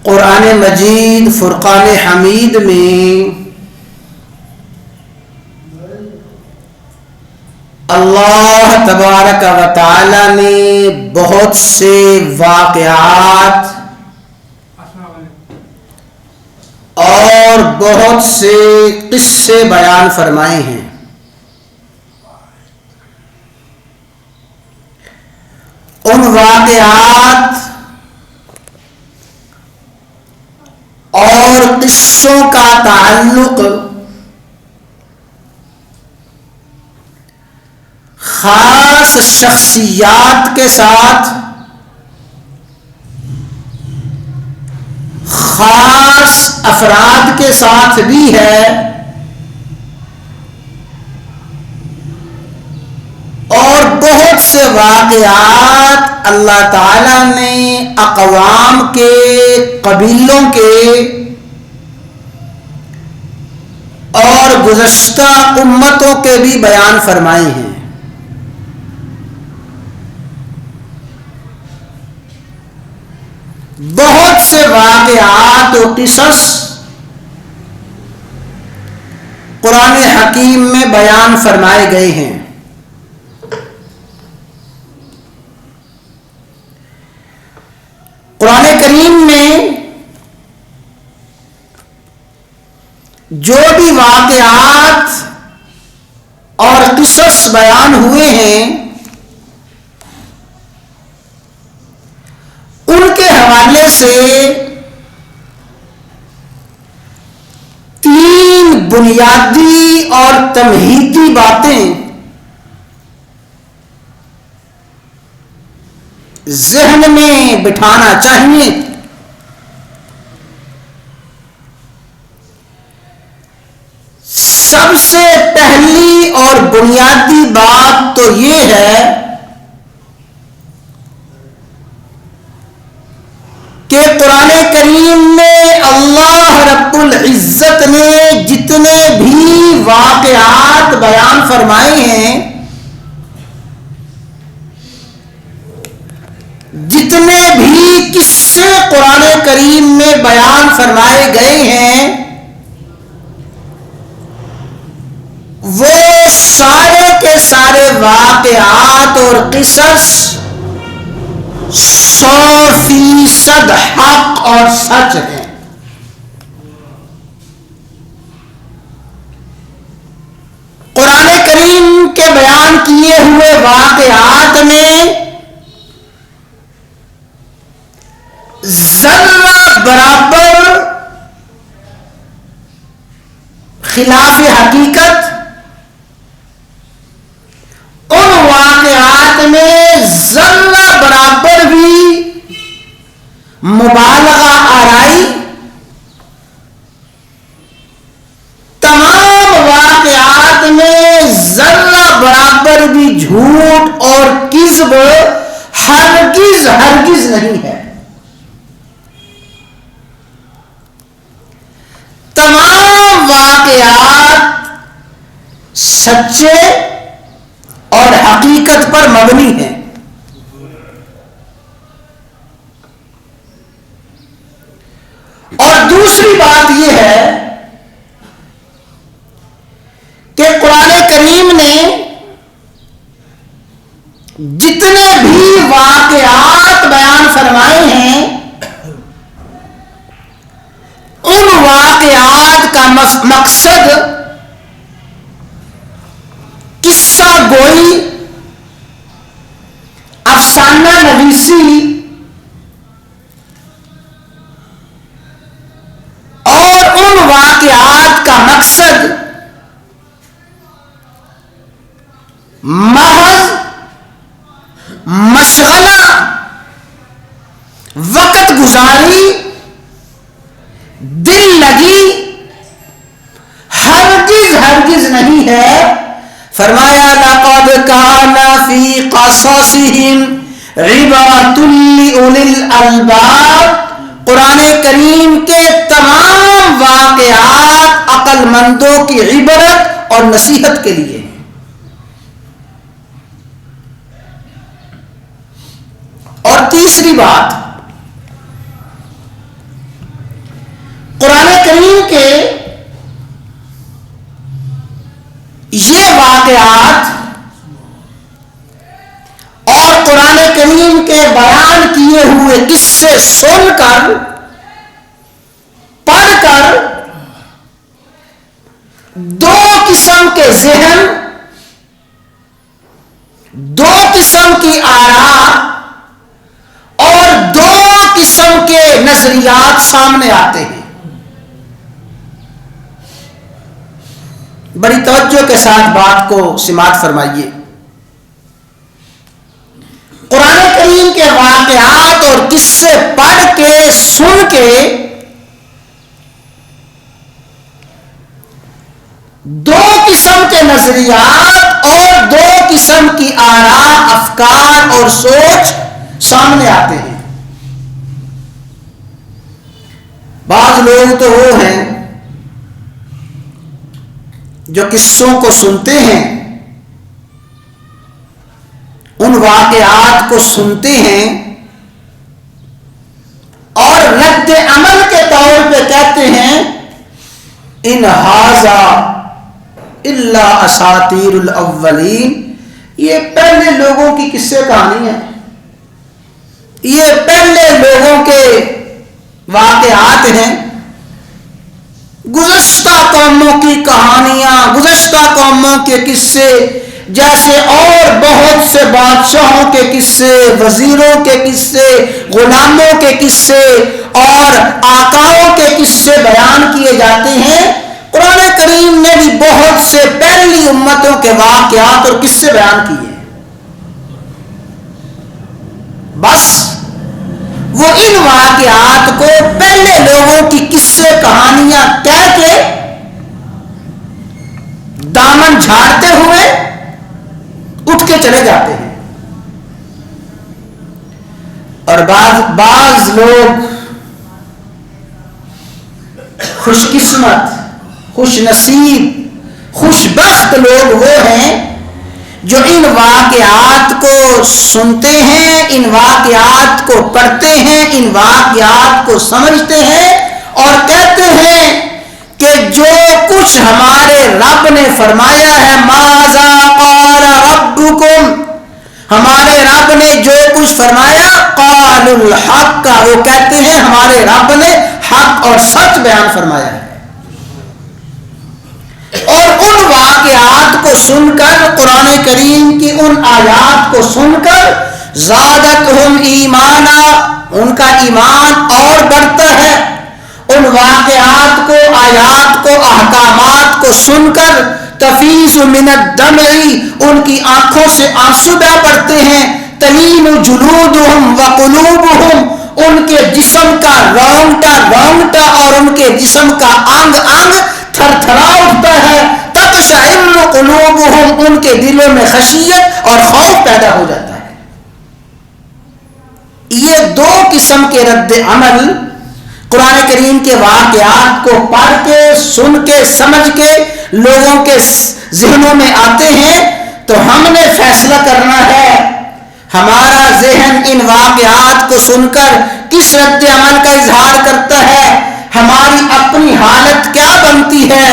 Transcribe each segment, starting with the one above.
قرآن مجید فرقان حمید میں اللہ تبارک و تعالی نے بہت سے واقعات اور بہت سے قصے بیان فرمائے ہیں۔ ان واقعات اور قصوں کا تعلق خاص شخصیات کے ساتھ، خاص افراد کے ساتھ بھی ہے، اور بہت سے واقعات اللہ تعالی نے اقوام کے، قبیلوں کے اور گزشتہ امتوں کے بھی بیان فرمائے ہیں۔ بہت سے واقعات و قصص قرآن حکیم میں بیان فرمائے گئے ہیں۔ قرآن کریم میں جو بھی واقعات اور قصص بیان ہوئے ہیں، ان کے حوالے سے تین بنیادی اور تمہیدی باتیں ذہن میں بٹھانا چاہیے۔ سب سے پہلی اور بنیادی بات تو یہ ہے کہ قرآن کریم میں اللہ رب العزت نے جتنے بھی واقعات بیان فرمائے ہیں، جتنے بھی قصے قرآن کریم میں بیان فرمائے گئے ہیں، وہ سارے کے سارے واقعات اور قصص 100% حق اور سچ ہے۔ قرآن کریم کے بیان کیے ہوئے واقعات میں ذرہ برابر خلاف حقیقت، ان واقعات میں ذرہ برابر بھی مبالغہ آرائی، تمام واقعات میں ذرہ برابر بھی جھوٹ اور کذب ہرگز نہیں ہے۔ تمام واقعات سچے اور حقیقت پر مبنی ہیں۔ اور دوسری بات یہ ہے کہ قرآن کریم نے جتنے بھی واقعات بیان فرمائے ہیں، ان واقعات کا مقصد قصہ گوئی، افسانہ نویسی اور ان واقعات کا مقصد محض مشغلہ، وقت گزاری، دل لگی ہرگز نہیں ہے۔ فرمایا لقد كان في قصصهم عبرة لأولي الألباب، قرآن کریم کے تمام واقعات عقل مندوں کی عبرت اور نصیحت کے لیے ہیں۔ اور تیسری بات، کریم کے یہ واقعات اور قرآن کریم کے بیان کیے ہوئے قصے سن کر پڑھ کر دو قسم کے ذہن، دو قسم کی آراء اور دو قسم کے نظریات سامنے آتے ہیں۔ بڑی توجہ کے ساتھ بات کو سماعت فرمائیے۔ قرآن کریم کے واقعات اور قصے پڑھ کے سن کے دو قسم کے نظریات اور دو قسم کی آراء، افکار اور سوچ سامنے آتے ہیں۔ بعض لوگ تو وہ ہیں جو قصوں کو سنتے ہیں، ان واقعات کو سنتے ہیں اور رد عمل کے طور پہ کہتے ہیں ان ھذا الا اساطیر الاولین، یہ پہلے لوگوں کی قصے کہانی ہے، یہ پہلے لوگوں کے واقعات ہیں، گزشتہ قوموں کی کہانیاں، گزشتہ قوموں کے قصے، جیسے اور بہت سے بادشاہوں کے قصے، وزیروں کے قصے، غلاموں کے قصے اور آقاؤں کے قصے بیان کیے جاتے ہیں۔ قرآن کریم نے بھی بہت سے پہلی امتوں کے واقعات اور قصے بیان کیے ہیں، بس وہ ان واقعات کو پہلے لوگوں کی قصے کہانیاں کہہ کے دامن جھاڑتے ہوئے اٹھ کے چلے جاتے ہیں۔ اور بعض لوگ خوش قسمت، خوش نصیب، خوش بخت لوگ وہ ہیں جو ان واقعات کو سنتے ہیں، ان واقعات کو پڑھتے ہیں، ان واقعات کو سمجھتے ہیں اور کہتے ہیں کہ جو کچھ ہمارے رب نے فرمایا ہے، ماذا قال ربکم، ہمارے رب نے جو کچھ فرمایا، قال الحق، وہ کہتے ہیں ہمارے رب نے حق اور سچ بیان فرمایا ہے۔ اور ان واقعات کو سن کر، قرآن کریم کی ان آیات کو سن کر، زادتہم ایمانا، ان کا ایمان اور بڑھتا ہے۔ ان واقعات کو، آیات کو، احکامات کو سن کر تفیض من الدمع، ان کی آنکھوں سے آنسو بہ پڑتے ہیں۔ تلین جلودہم وقلوبہم، ان کے جسم کا رونگٹا اور ان کے جسم کا انگ تھر تھرا اٹھتا ہے۔ تقشعر قلوبہم، ان کے دلوں میں خشیت اور خوف پیدا ہو جاتا ہے۔ یہ دو قسم کے رد عمل قرآن کریم کے واقعات کو پڑھ کے، سن کے، سمجھ کے لوگوں کے ذہنوں میں آتے ہیں، تو ہم نے فیصلہ کرنا ہے ہمارا ذہن ان واقعات کو سن کر کس رد عمل کا اظہار کرتا ہے، ہماری اپنی حالت کیا بنتی ہے۔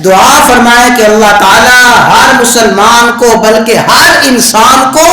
دعا فرمائے کہ اللہ تعالی ہر مسلمان کو، بلکہ ہر انسان کو